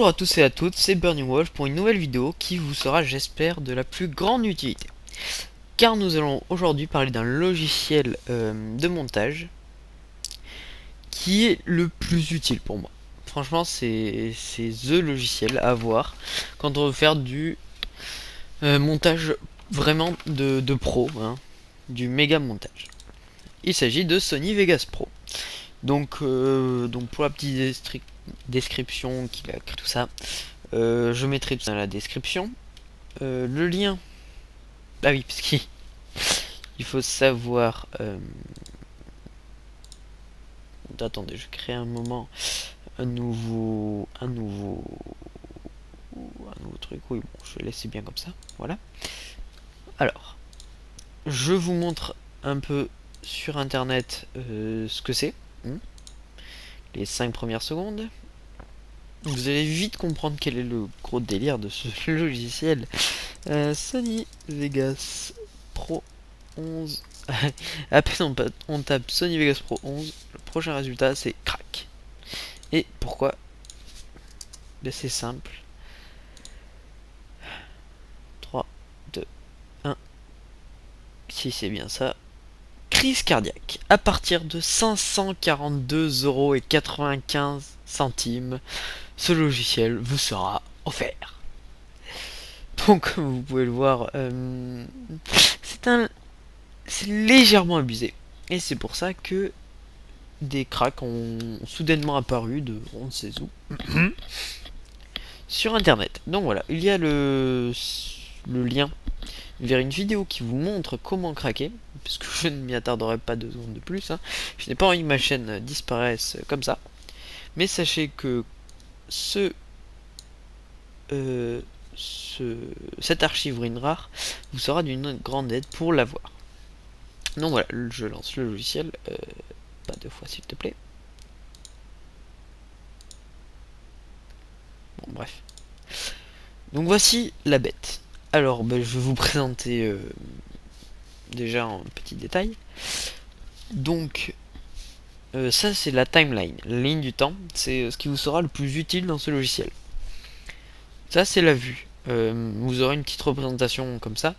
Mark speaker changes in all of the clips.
Speaker 1: Bonjour à tous et à toutes, c'est Burning Wolf pour une nouvelle vidéo qui vous sera, j'espère, de la plus grande utilité. Car nous allons aujourd'hui parler d'un logiciel de montage qui est le plus utile pour moi. Franchement, c'est THE logiciel à avoir quand on veut faire du montage vraiment de pro, hein, du méga montage. Il s'agit de Sony Vegas Pro. Donc pour la petite description qu'il a créé tout ça, je mettrai tout ça dans la description. Le lien. Ah oui, parce qu'il faut savoir. Attendez, je crée un moment un nouveau truc. Oui, bon, je vais laisser bien comme ça. Voilà. Alors, je vous montre un peu sur internet ce que c'est. Les 5 premières secondes. Vous allez vite comprendre quel est le gros délire de ce logiciel. Sony Vegas Pro 11. À peine on tape Sony Vegas Pro 11, le prochain résultat c'est crack. Et pourquoi? C'est simple. 3, 2, 1. Si c'est bien ça. Crise cardiaque. À partir de 542,95€, ce logiciel vous sera offert. Donc, comme vous pouvez le voir, c'est légèrement abusé. Et c'est pour ça que des cracks ont soudainement apparu de on ne sait où sur internet. Donc voilà, il y a le lien vers une vidéo qui vous montre comment craquer, puisque je ne m'y attarderai pas 2 secondes de plus, hein. Je n'ai pas envie que ma chaîne disparaisse comme ça. Mais sachez que cette archive WinRAR vous sera d'une grande aide pour l'avoir. Donc voilà, je lance le logiciel, pas 2 fois s'il te plaît. Bon bref. Donc voici la bête. Alors je vais vous présenter déjà en petit détail. Donc ça c'est la timeline, la ligne du temps, c'est ce qui vous sera le plus utile dans ce logiciel. Ça c'est la vue. Vous aurez une petite représentation comme ça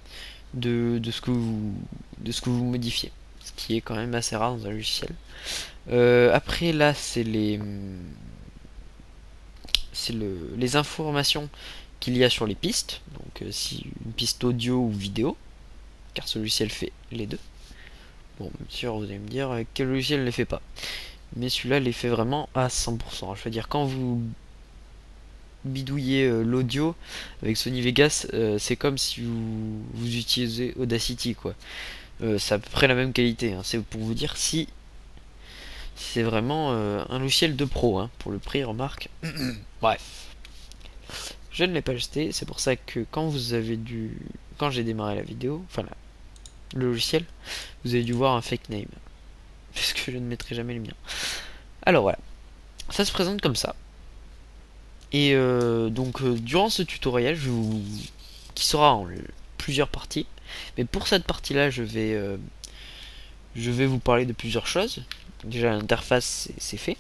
Speaker 1: de ce que vous modifiez, ce qui est quand même assez rare dans un logiciel. Après là c'est les informations qu'il y a sur les pistes, donc si une piste audio ou vidéo, car ce logiciel fait les deux. Bon, bien sûr, vous allez me dire quel logiciel ne les fait pas, mais celui-là les fait vraiment à 100%. Je veux dire, quand vous bidouillez l'audio avec Sony Vegas, c'est comme si vous utilisez Audacity, quoi. C'est à peu près la même qualité, hein. C'est pour vous dire si c'est vraiment un logiciel de pro, hein. Pour le prix, remarque. Bref. Je ne l'ai pas acheté, c'est pour ça que quand j'ai démarré la vidéo, enfin le logiciel, vous avez dû voir un fake name. Puisque je ne mettrai jamais le mien. Alors voilà. Ça se présente comme ça. Et durant ce tutoriel, qui sera en plusieurs parties, mais pour cette partie-là, je vais vous parler de plusieurs choses. Déjà, l'interface, c'est fait.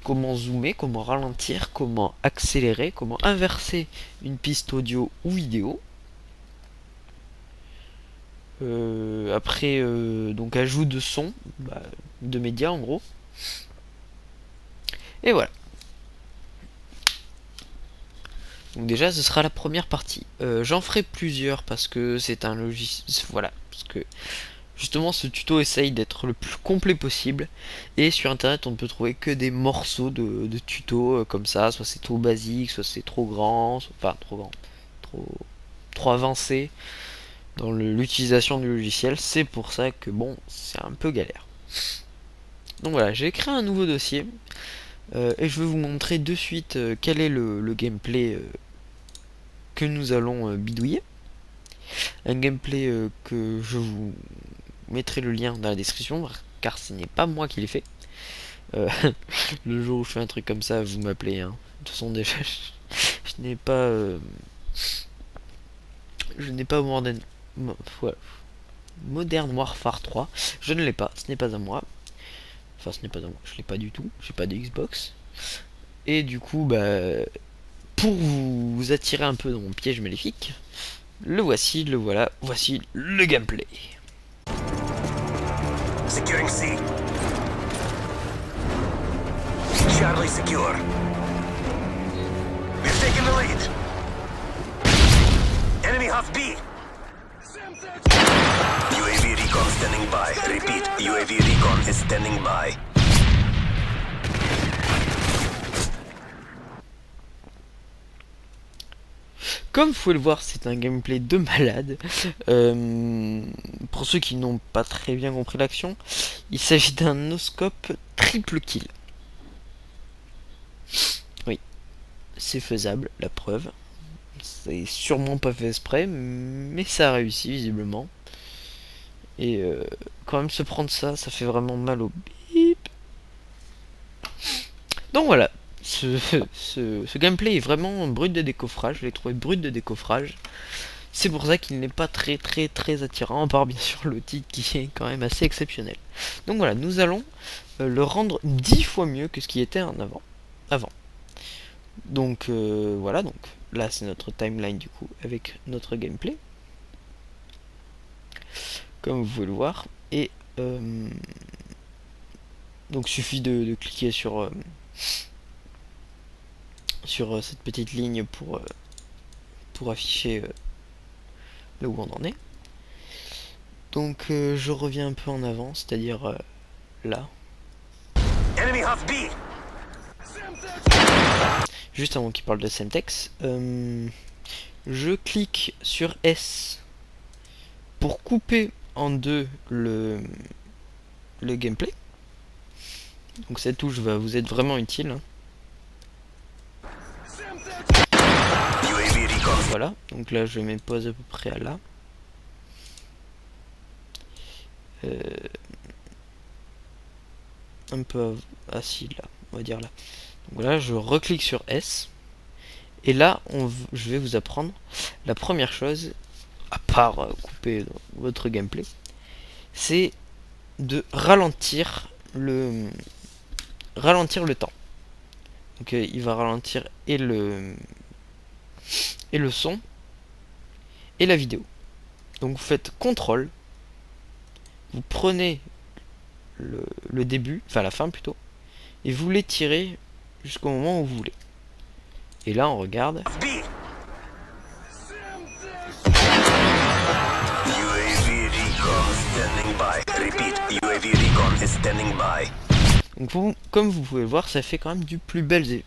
Speaker 1: Comment zoomer, comment ralentir, comment accélérer, comment inverser une piste audio ou vidéo. Après, donc ajout de son, de médias en gros. Et voilà. Donc déjà, ce sera la première partie. J'en ferai plusieurs parce que c'est un logiciel. Voilà, parce que justement, ce tuto essaye d'être le plus complet possible. Et sur internet, on ne peut trouver que des morceaux de tutos comme ça. Soit c'est trop basique, soit c'est trop grand, enfin trop grand, trop avancé dans l'utilisation du logiciel. C'est pour ça que bon, c'est un peu galère. Donc voilà, j'ai créé un nouveau dossier. Et je vais vous montrer de suite quel est le gameplay que nous allons bidouiller. Un gameplay que je vous mettrai le lien dans la description, car ce n'est pas moi qui l'ai fait. Le jour où je fais un truc comme ça, vous m'appelez, hein. De toute façon, déjà, je n'ai pas voilà. Modern Warfare 3. Je ne l'ai pas, ce n'est pas à moi. Enfin, ce n'est pas à moi, je l'ai pas du tout. J'ai pas de Xbox. Et du coup, pour vous attirer un peu dans mon piège maléfique, le voici, le voilà, voici le gameplay.
Speaker 2: Securing C. Charlie secure. We've taken the lead. Enemy half B. UAV recon standing by. Repeat, UAV recon is standing by.
Speaker 1: Comme vous pouvez le voir, c'est un gameplay de malade. Pour ceux qui n'ont pas très bien compris l'action, il s'agit d'un no-scope triple kill. Oui, c'est faisable, la preuve. C'est sûrement pas fait exprès, mais ça a réussi visiblement. Et quand même se prendre ça, ça fait vraiment mal au bip. Donc voilà, ce gameplay est vraiment brut de décoffrage. Je l'ai trouvé brut de décoffrage. C'est pour ça qu'il n'est pas très attirant, à part bien sûr le titre qui est quand même assez exceptionnel. Donc voilà, nous allons le rendre 10 fois mieux que ce qui était en avant. Donc voilà, donc là c'est notre timeline du coup avec notre gameplay. Comme vous pouvez le voir. Et donc suffit de cliquer sur cette petite ligne pour afficher là où on en est. Donc je reviens un peu en avant, c'est-à-dire là.
Speaker 2: Enemy half B.
Speaker 1: Juste avant qu'il parle de Semtex, je clique sur S pour couper en deux le gameplay. Donc cette touche va vous être vraiment utile. Hein. Voilà, donc là je mets pause à peu près à là. Un peu assis là, on va dire là. Donc là je reclique sur S. Et là je vais vous apprendre la première chose, à part couper votre gameplay, c'est de ralentir le temps. Donc il va ralentir et le son et la vidéo. Donc vous faites CTRL, vous prenez le début, enfin la fin plutôt, et vous l'étirez jusqu'au moment où vous voulez. Et là on regarde.
Speaker 2: UAV recon standing by. Repeat, UAV recon is standing by.
Speaker 1: Donc comme vous pouvez le voir, ça fait quand même du plus bel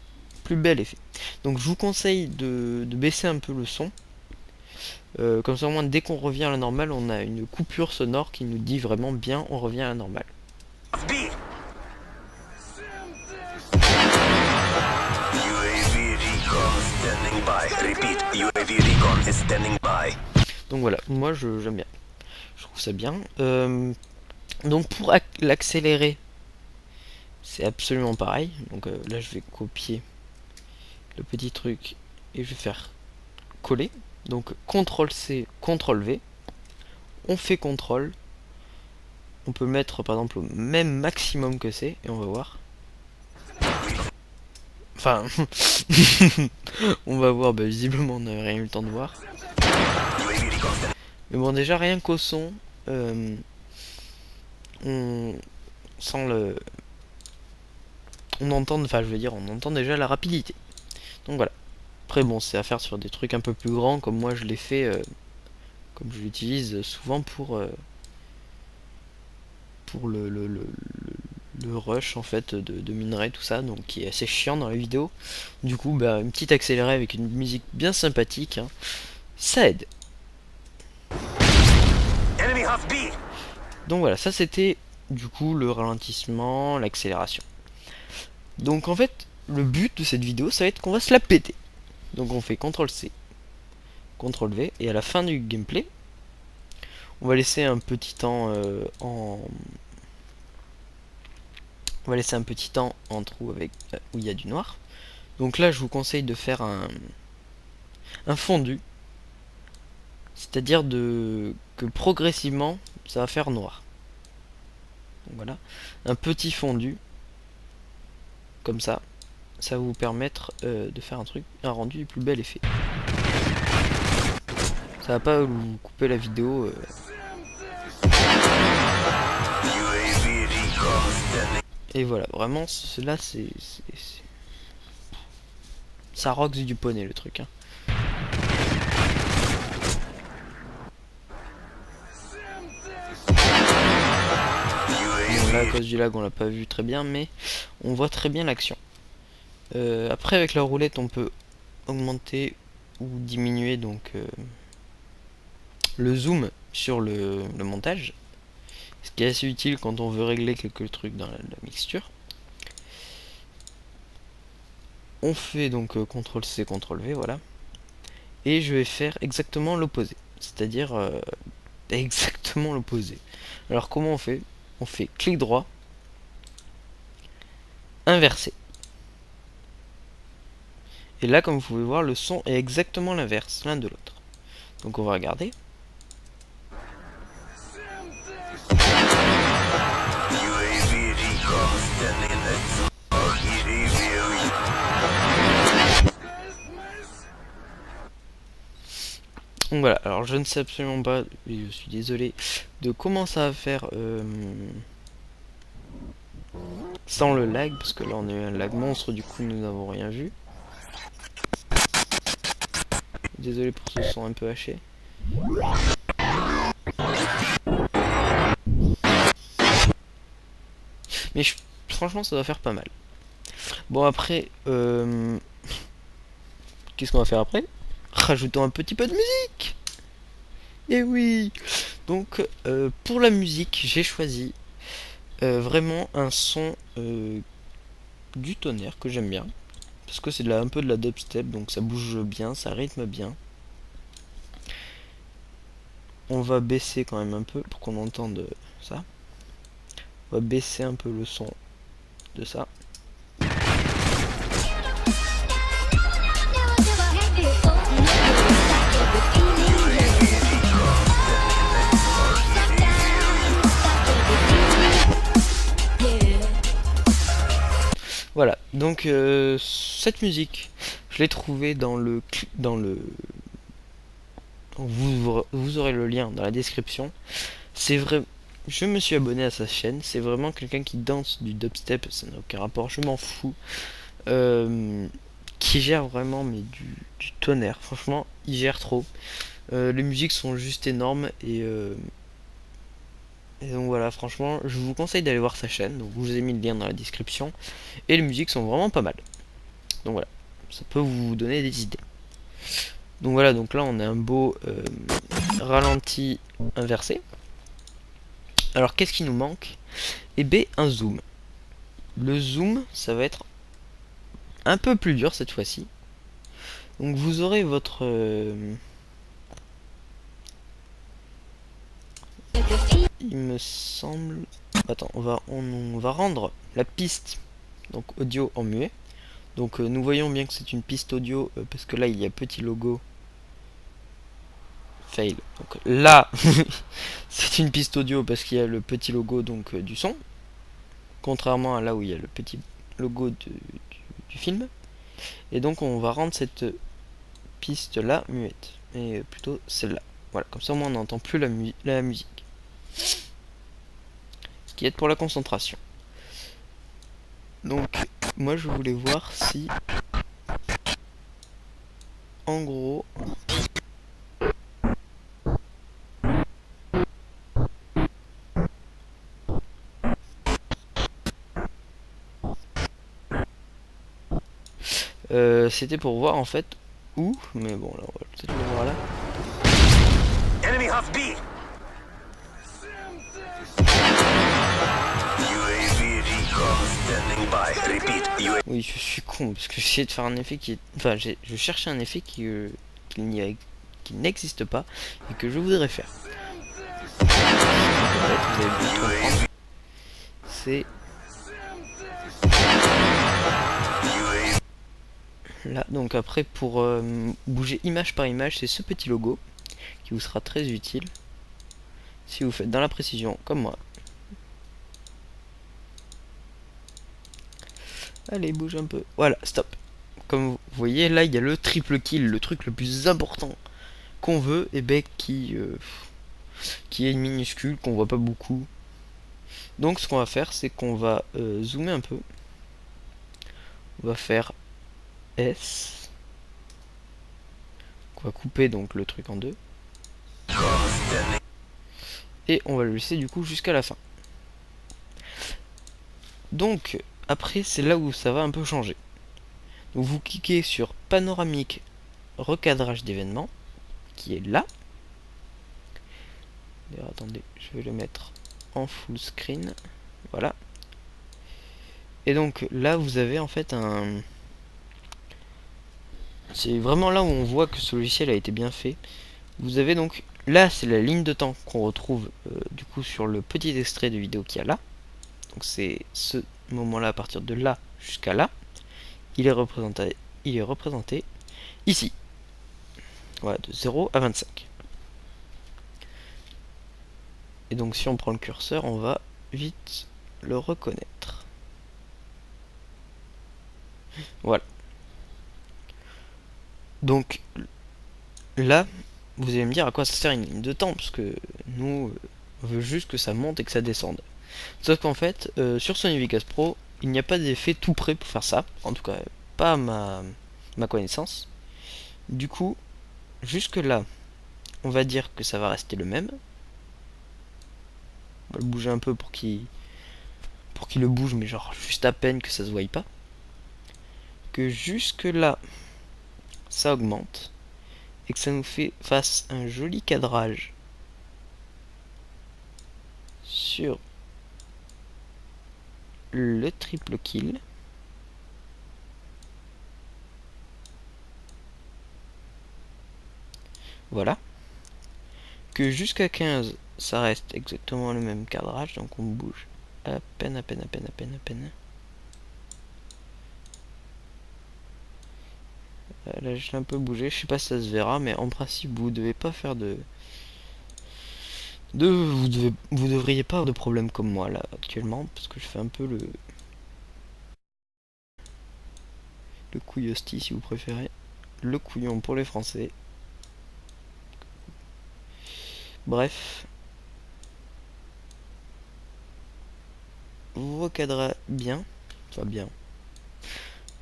Speaker 1: effet. Donc je vous conseille de baisser un peu le son. Comme ça au moins dès qu'on revient à la normale, on a une coupure sonore qui nous dit vraiment bien on revient à la normale.
Speaker 2: UAV recon standing by. Repeat, UAV recon is standing by.
Speaker 1: Donc voilà, moi j'aime bien. Je trouve ça bien. Donc pour l'accélérer, c'est absolument pareil. Donc là je vais copier le petit truc et je vais faire coller. Donc CTRL C, CTRL V. On fait CTRL. On peut mettre par exemple au même maximum que c'est et on va voir. Enfin, on va voir, bah, visiblement on n'a rien eu le temps de voir. Mais bon, déjà rien qu'au son, on sent on entend, enfin je veux dire, on entend déjà la rapidité. Donc voilà. Après bon, c'est à faire sur des trucs un peu plus grands, comme moi je l'ai fait, comme je l'utilise souvent pour le rush en fait de minerai, tout ça, donc qui est assez chiant dans la vidéo. Du coup, bah, une petite accélérée avec une musique bien sympathique, hein, ça aide. Donc voilà, ça c'était du coup le ralentissement, l'accélération. Donc en fait, le but de cette vidéo, ça va être qu'on va se la péter. Donc on fait CTRL C, CTRL V, et à la fin du gameplay, on va laisser un petit temps on va laisser un petit temps en trou avec où il y a du noir. Donc là, je vous conseille de faire un fondu, c'est-à-dire que progressivement, ça va faire noir. Donc voilà, un petit fondu, comme ça ça va vous permettre de faire un rendu du plus bel effet. Ça va pas vous couper la vidéo.
Speaker 2: UAV recon standing.
Speaker 1: Et voilà, vraiment, là, ça rocks du poney le truc. Hein. Bon, là, à cause du lag, on l'a pas vu très bien, mais on voit très bien l'action. Après, avec la roulette, on peut augmenter ou diminuer donc le zoom sur le montage. Ce qui est assez utile quand on veut régler quelques trucs dans la mixture. On fait donc CTRL-C, CTRL-V, voilà. Et je vais faire exactement l'opposé. C'est-à-dire exactement l'opposé. Alors comment on fait? On fait clic droit, inversé. Et là, comme vous pouvez voir, le son est exactement l'inverse, l'un de l'autre. Donc on va regarder.
Speaker 2: UAV recon standing next.
Speaker 1: Donc voilà, alors je ne sais absolument pas, et je suis désolé, de comment ça va faire sans le lag, parce que là on a eu un lag monstre, du coup nous n'avons rien vu. Désolé pour ce son un peu haché. Mais franchement ça va faire pas mal. Bon après, qu'est-ce qu'on va faire après? Rajoutons un petit peu de musique. Et oui. Donc pour la musique, j'ai choisi vraiment un son du tonnerre que j'aime bien. Parce que c'est un peu de la dubstep, donc ça bouge bien, ça rythme bien. On va baisser quand même un peu pour qu'on entende ça. On va baisser un peu le son de ça. Voilà, donc cette musique, je l'ai trouvée dans le vous aurez le lien dans la description. C'est vrai, je me suis abonné à sa chaîne. C'est vraiment quelqu'un qui danse du dubstep, ça n'a aucun rapport, je m'en fous. Qui gère vraiment mais du tonnerre. Franchement, il gère trop. Les musiques sont juste énormes et donc voilà, franchement, je vous conseille d'aller voir sa chaîne. Donc, je vous ai mis le lien dans la description. Et les musiques sont vraiment pas mal. Donc voilà, ça peut vous donner des idées. Donc voilà, donc là on a un beau ralenti inversé. Alors qu'est-ce qui nous manque? Eh bien un zoom. Le zoom, ça va être un peu plus dur cette fois-ci. Donc vous aurez votre il me semble. Attends, on va rendre la piste donc audio en muet. Donc nous voyons bien que c'est une piste audio parce que là il y a petit logo fail. Donc là c'est une piste audio parce qu'il y a le petit logo donc du son. Contrairement à là où il y a le petit logo du film. Et donc on va rendre cette piste là muette. Et plutôt celle-là. Voilà, comme ça au moins on n'entend plus la musique. Ce qui aide pour la concentration. Donc moi je voulais voir si en gros c'était pour voir en fait où, mais bon là on va peut-être le voir là.
Speaker 2: Enemy half B. UAV recon standing by. Repeat. UAV.
Speaker 1: Oui, je suis con parce que j'essayais de faire un effet qui est, enfin je cherchais un effet qui qui n'existe pas et que je voudrais faire. Vous avez pu comprendre. C'est là, donc après pour bouger image par image, c'est ce petit logo qui vous sera très utile si vous faites dans la précision comme moi. Allez, bouge un peu. Voilà, stop. Comme vous voyez, là, il y a le triple kill, le truc le plus important qu'on veut, et ben qui est minuscule, qu'on voit pas beaucoup. Donc, ce qu'on va faire, c'est qu'on va zoomer un peu. On va faire S. On va couper donc le truc en deux. Et on va le laisser du coup jusqu'à la fin. Donc, après, c'est là où ça va un peu changer. Donc, vous cliquez sur panoramique recadrage d'événements, qui est là. D'ailleurs, attendez, je vais le mettre en full screen. Voilà. Et donc là, vous avez en fait un... C'est vraiment là où on voit que ce logiciel a été bien fait. Vous avez donc... Là, c'est la ligne de temps qu'on retrouve du coup sur le petit extrait de vidéo qu'il y a là. Donc c'est ce moment-là, à partir de là jusqu'à là. Il est représenté ici. Voilà, de 0 à 25. Et donc si on prend le curseur, on va vite le reconnaître. Voilà. Donc là, vous allez me dire à quoi ça sert une ligne de temps, parce que nous, on veut juste que ça monte et que ça descende. Sauf qu'en fait, sur Sony Vegas Pro, il n'y a pas d'effet tout prêt pour faire ça. En tout cas, pas à ma connaissance. Du coup, jusque là, on va dire que ça va rester le même. On va le bouger un peu pour qu'il le bouge, mais genre juste à peine que ça se voie pas. Que jusque là, ça augmente. Et que ça nous fasse un joli cadrage sur le triple kill. Voilà. Que jusqu'à 15, ça reste exactement le même cadrage. Donc on bouge à peine, à peine, à peine, à peine, à peine. Là, je l'ai un peu bougé. Je sais pas si ça se verra, mais en principe, vous devez pas faire vous devriez pas avoir de problème comme moi là actuellement, parce que je fais un peu le couillosti si vous préférez, le couillon pour les Français. Bref, vous recadrez bien, enfin bien.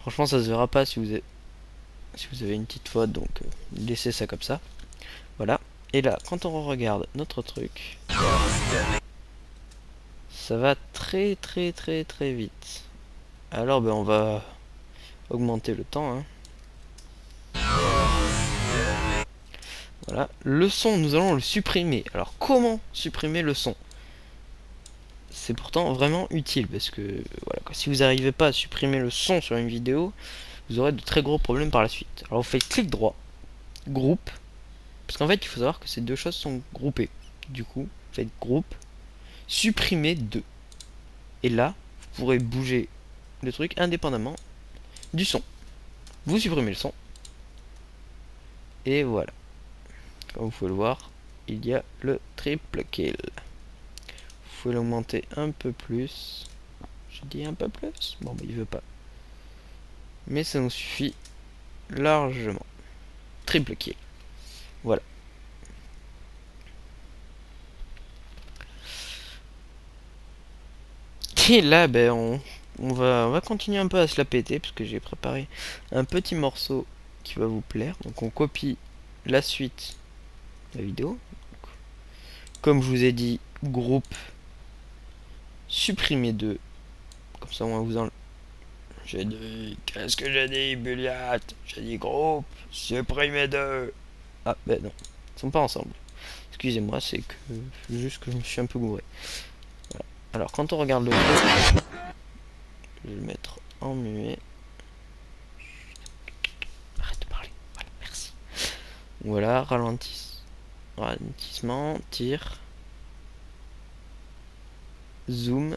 Speaker 1: Franchement, ça se verra pas si vous avez une petite faute, donc laissez ça comme ça. Voilà. Et là, quand on regarde notre truc, ça va très très très très vite. Alors, ben, on va augmenter le temps. Hein. Voilà. Le son, nous allons le supprimer. Alors, comment supprimer le son? C'est pourtant vraiment utile parce que voilà, si vous n'arrivez pas à supprimer le son sur une vidéo, vous aurez de très gros problèmes par la suite. Alors, vous faites clic droit, groupe, parce qu'en fait, il faut savoir que ces deux choses sont groupées. Du coup, vous faites groupe, supprimer 2. Et là, vous pourrez bouger le truc indépendamment du son. Vous supprimez le son. Et voilà. Comme vous pouvez le voir, il y a le triple kill. Vous pouvez l'augmenter un peu plus. Je dis un peu plus. Bon, bah, il veut pas. Mais ça nous suffit largement. Triple kill. Voilà. Et là, ben, on va continuer un peu à se la péter, parce que j'ai préparé un petit morceau qui va vous plaire. Donc on copie la suite de la vidéo. Comme je vous ai dit, groupe, supprimer 2. Comme ça, on va vous en... J'ai dit... Qu'est-ce que j'ai dit, Buliat? J'ai dit groupe, supprimer 2. Ah, ben non. Ils sont pas ensemble. Excusez-moi, c'est que... Juste que je me suis un peu gouré. Voilà. Alors, quand on regarde le truc, je vais le mettre en muet. Arrête de parler. Voilà, merci. Voilà, ralentissement, tir, zoom.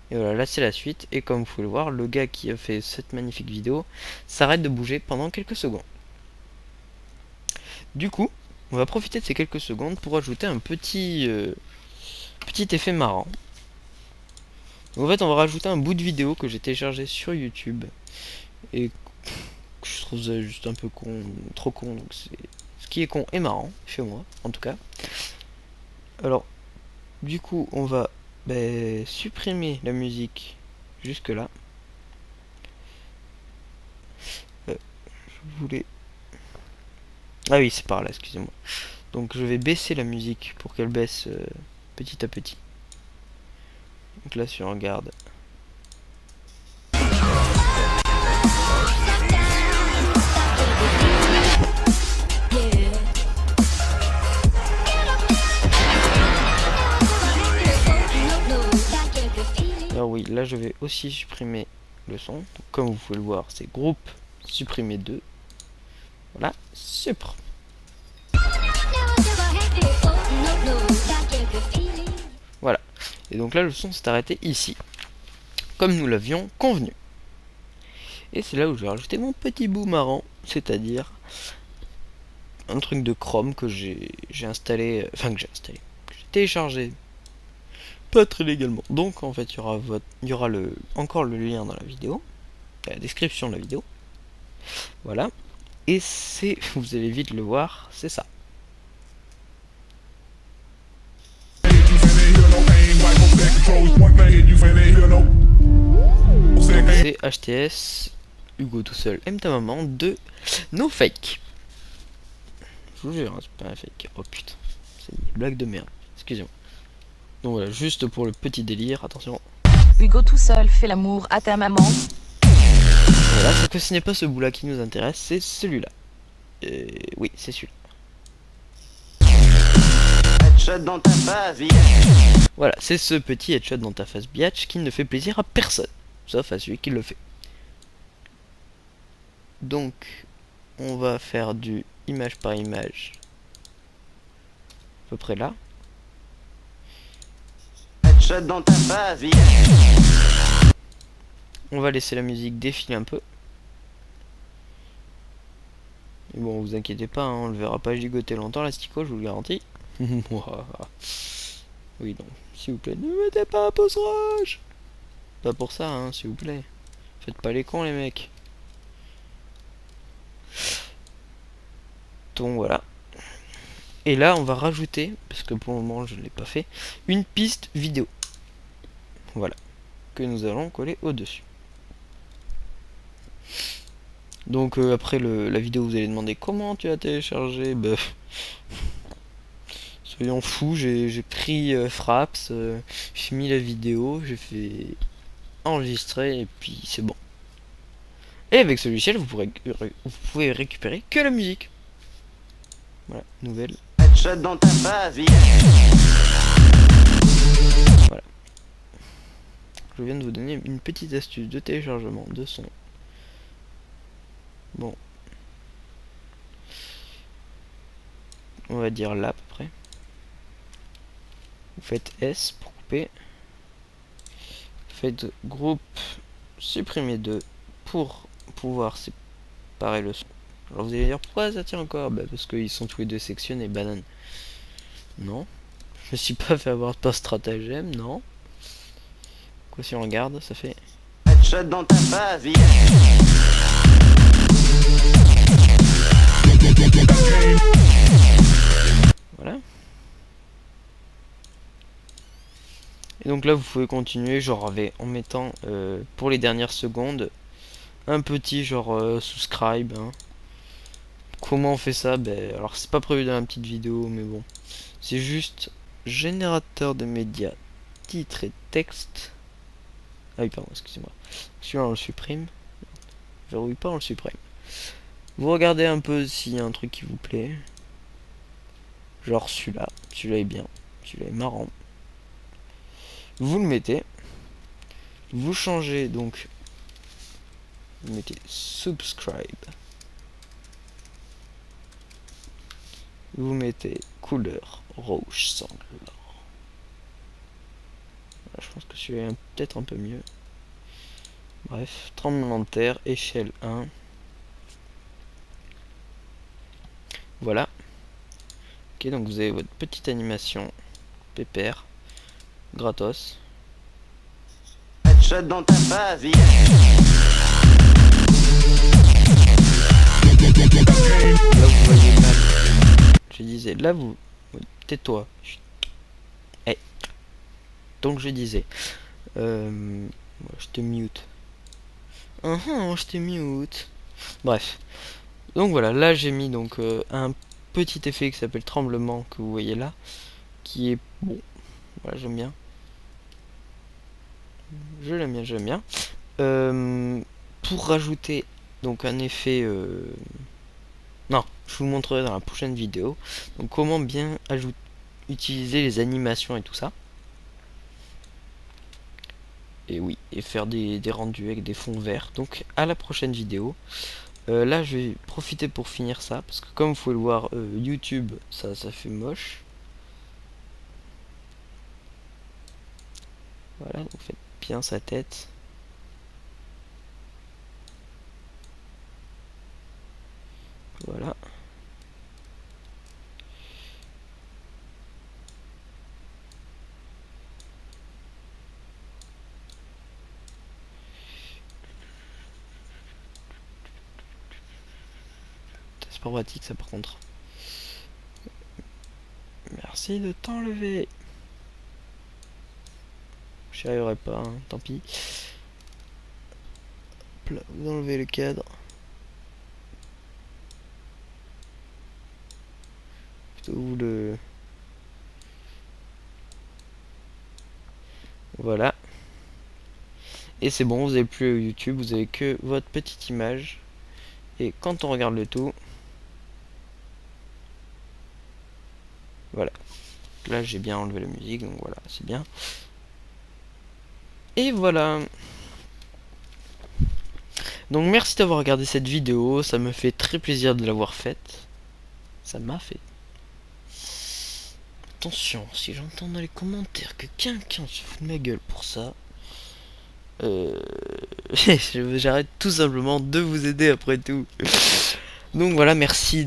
Speaker 1: Et voilà, là c'est la suite. Et comme vous pouvez le voir, le gars qui a fait cette magnifique vidéo s'arrête de bouger pendant quelques secondes. Du coup, on va profiter de ces quelques secondes pour ajouter un petit effet marrant. Donc, en fait, on va rajouter un bout de vidéo que j'ai téléchargé sur YouTube et que je trouve ça juste un peu con, trop con. Donc c'est ce qui est con est marrant chez moi, en tout cas. Alors, du coup, on va supprimer la musique jusque là. Je voulais. Ah oui, c'est par là, excusez-moi. Donc je vais baisser la musique pour qu'elle baisse petit à petit. Donc là, si on regarde. Alors oui, là je vais aussi supprimer le son. Donc, comme vous pouvez le voir, c'est groupe supprimer 2. Voilà, supr. Voilà. Et donc là, le son s'est arrêté ici, comme nous l'avions convenu. Et c'est là où je vais rajouter mon petit bout marrant, c'est-à-dire un truc de Chrome que j'ai installé, que j'ai téléchargé, pas très légalement. Donc en fait, il y aura encore le lien dans la vidéo, la description de la vidéo. Voilà. Et c'est, vous allez vite le voir, c'est ça. C'est HTS, Hugo tout seul aime ta maman de No Fake. Je vous jure, hein, c'est pas un fake. Oh putain, c'est une blague de merde. Excusez-moi. Donc voilà, juste pour le petit délire, attention.
Speaker 3: Hugo tout seul fait l'amour à ta maman.
Speaker 1: Voilà, sauf que ce n'est pas ce bout-là qui nous intéresse, c'est celui-là. Oui, c'est celui-là.
Speaker 4: Headshot dans ta face,
Speaker 1: Voilà, c'est ce petit headshot dans ta face biatch qui ne fait plaisir à personne, sauf à celui qui le fait. Donc, on va faire du image par image, à peu près là.
Speaker 4: Headshot dans ta face,
Speaker 1: On va laisser la musique défiler un peu. Et bon, vous inquiétez pas, hein, on le verra pas gigoter longtemps, l'asticot, je vous le garantis. Oui, donc, s'il vous plaît, ne mettez pas un pouce rouge. Pas pour ça, hein, s'il vous plaît. Faites pas les cons, les mecs. Donc voilà. Et là, on va rajouter, parce que pour le moment, je ne l'ai pas fait, une piste vidéo. Voilà. Que nous allons coller au-dessus. Donc après la vidéo, vous allez demander comment tu as téléchargé. Bah, soyons fous, j'ai pris Fraps, j'ai mis la vidéo, j'ai fait enregistrer et puis c'est bon. Et avec ce logiciel, vous pouvez récupérer que la musique. Voilà, nouvelle.
Speaker 4: Headshot dans ta face,
Speaker 1: Voilà. Je viens de vous donner une petite astuce de téléchargement de son. Bon. On va dire là à peu près. Vous faites S pour couper. Vous faites groupe supprimer 2 pour pouvoir séparer le son. Alors vous allez dire pourquoi ça tient encore? Bah parce qu'ils sont tous les deux sectionnés, banane. Non. Je me suis pas fait avoir par stratagème, non. Quoi si on regarde, ça fait.
Speaker 4: Headshot dans ta face,
Speaker 1: Voilà. Et donc là vous pouvez continuer genre en mettant pour les dernières secondes un petit genre subscribe. Hein. Comment on fait ça? Ben alors c'est pas prévu dans la petite vidéo mais bon. C'est juste générateur de médias, titre et texte. Ah oui pardon, excusez-moi. Celui-là on le supprime. Verrouille pas, on le supprime. Vous regardez un peu s'il y a un truc qui vous plaît. Genre celui-là. Celui-là est bien. Celui-là est marrant. Vous le mettez. Vous changez donc. Vous mettez subscribe. Vous mettez couleur rouge sanglant. Voilà, je pense que celui-là est peut-être un peu mieux. Bref, tremblement de terre, échelle 1. Voilà. Ok, donc vous avez votre petite animation pépère, gratos.
Speaker 4: Headshot dans ta face, yeah.
Speaker 1: Là vous voyez mal. Je disais, là vous... Tais-toi. Eh. Donc je disais. Je te mute. Je te mute. Bref. Donc voilà, là j'ai mis donc un petit effet qui s'appelle tremblement que vous voyez là. Qui est bon. Voilà, j'aime bien. Je l'aime bien, j'aime bien. Pour rajouter donc un effet... Non, je vous montrerai dans la prochaine vidéo. Donc comment bien utiliser les animations et tout ça. Et oui, et faire des rendus avec des fonds verts. Donc à la prochaine vidéo. Là je vais profiter pour finir ça. Parce que comme vous pouvez le voir, YouTube, ça fait moche. Voilà, donc faites bien sa tête. Voilà. C'est pas pratique ça par contre. Merci de t'enlever. J'y arriverai pas, hein, tant pis. Hop là, vous enlevez le cadre. Plutôt vous le... Voilà. Et c'est bon, vous n'avez plus YouTube, vous avez que votre petite image. Et quand on regarde le tout... Voilà. Là j'ai bien enlevé la musique, donc voilà, c'est bien. Et voilà. Donc merci d'avoir regardé cette vidéo, ça me fait très plaisir de l'avoir faite. Ça m'a fait. Attention, si j'entends dans les commentaires que quelqu'un se fout de ma gueule pour ça, j'arrête tout simplement de vous aider après tout. Donc voilà, merci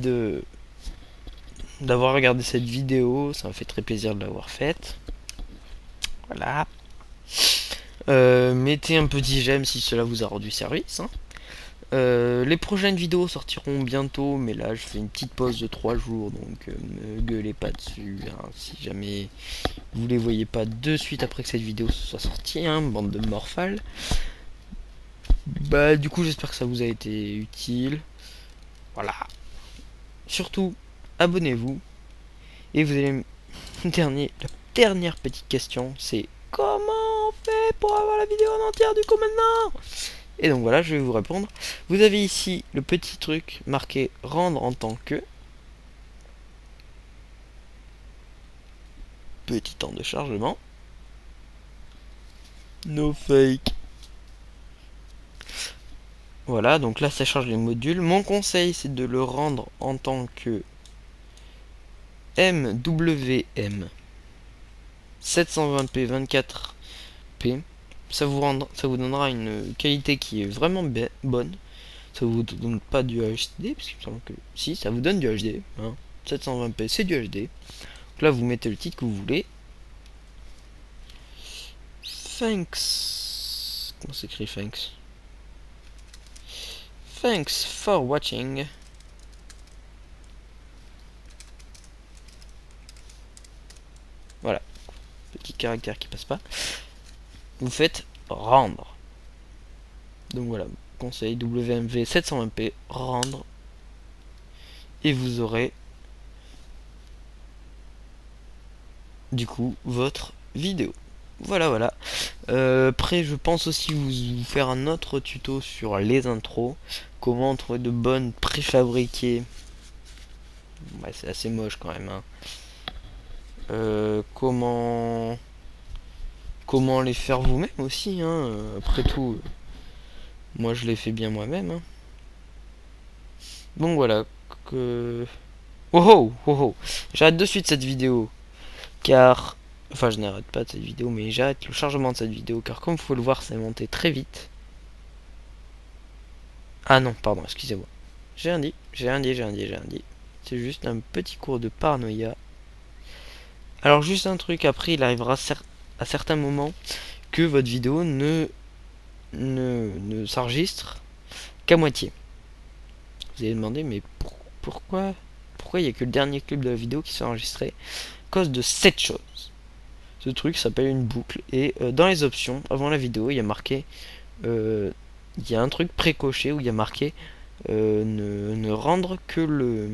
Speaker 1: d'avoir regardé cette vidéo, ça m'a fait très plaisir de l'avoir faite. Voilà. Mettez un petit j'aime si cela vous a rendu service. Hein. Les prochaines vidéos sortiront bientôt, mais là je fais une petite pause de 3 jours, donc ne gueulez pas dessus, hein, si jamais vous les voyez pas de suite après que cette vidéo soit sortie, hein, bande de morphales. Bah du coup j'espère que ça vous a été utile. Voilà. Surtout, abonnez-vous. Et vous allez la dernière petite question, c'est comment on fait pour avoir la vidéo en entière du coup maintenant? Et donc voilà, je vais vous répondre. Vous avez ici le petit truc marqué rendre en tant que. Petit temps de chargement. No fake. Voilà, donc là ça charge les modules. Mon conseil c'est de le rendre en tant que MWM 720p 24p. Ça vous donnera une qualité qui est vraiment bonne. Ça vous donne pas du HD, parce qu'il me semble que si, ça vous donne du HD. Hein. 720p c'est du HD. Donc là vous mettez le titre que vous voulez. Thanks. Comment s'écrit thanks? Thanks for watching. Voilà. Petit caractère qui passe pas. Vous faites rendre. Donc voilà. Conseil WMV 720p rendre. Et vous aurez du coup votre vidéo. Voilà. Après je pense aussi vous faire un autre tuto sur les intros. Comment trouver de bonnes préfabriquées. Ouais, c'est assez moche quand même. Hein. Comment les faire vous-même aussi. Hein. Après tout, moi je l'ai fait bien moi-même. Hein. Donc voilà. Oh. J'arrête de suite cette vidéo. Car... Enfin, je n'arrête pas de cette vidéo, mais j'arrête le chargement de cette vidéo, car comme vous pouvez le voir, c'est monté très vite. Ah non, pardon, excusez-moi. J'ai rien dit. C'est juste un petit cours de paranoïa. Alors, juste un truc, après, il arrivera à certains moments que votre vidéo ne ne s'enregistre qu'à moitié. Vous allez demander, mais pourquoi il n'y a que le dernier clip de la vidéo qui s'est enregistré? À cause de cette chose. Ce truc s'appelle une boucle. Et dans les options, avant la vidéo, il y a marqué... il y a un truc précoché où il y a marqué ne rendre que le...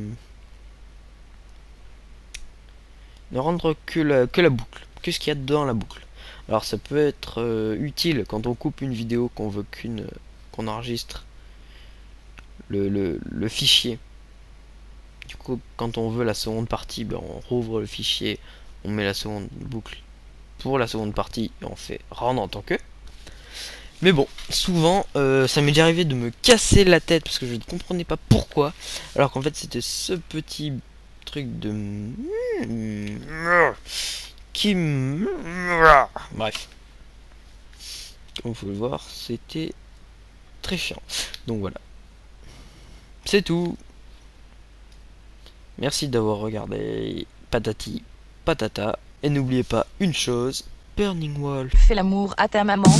Speaker 1: Ne rendre que la boucle. Qu'est-ce qu'il y a dans la boucle? Alors ça peut être utile quand on coupe une vidéo qu'on veut qu'on enregistre le fichier. Du coup, quand on veut la seconde partie, ben, on rouvre le fichier, on met la seconde boucle pour la seconde partie et on fait rendre en tant que. Mais bon, souvent, ça m'est déjà arrivé de me casser la tête parce que je ne comprenais pas pourquoi, alors qu'en fait c'était ce petit truc de qui bref, comme vous pouvez le voir, c'était très chiant. Donc voilà, c'est tout. Merci d'avoir regardé. Patati patata. Et n'oubliez pas une chose, Burning Wall.
Speaker 3: Fais l'amour à ta maman.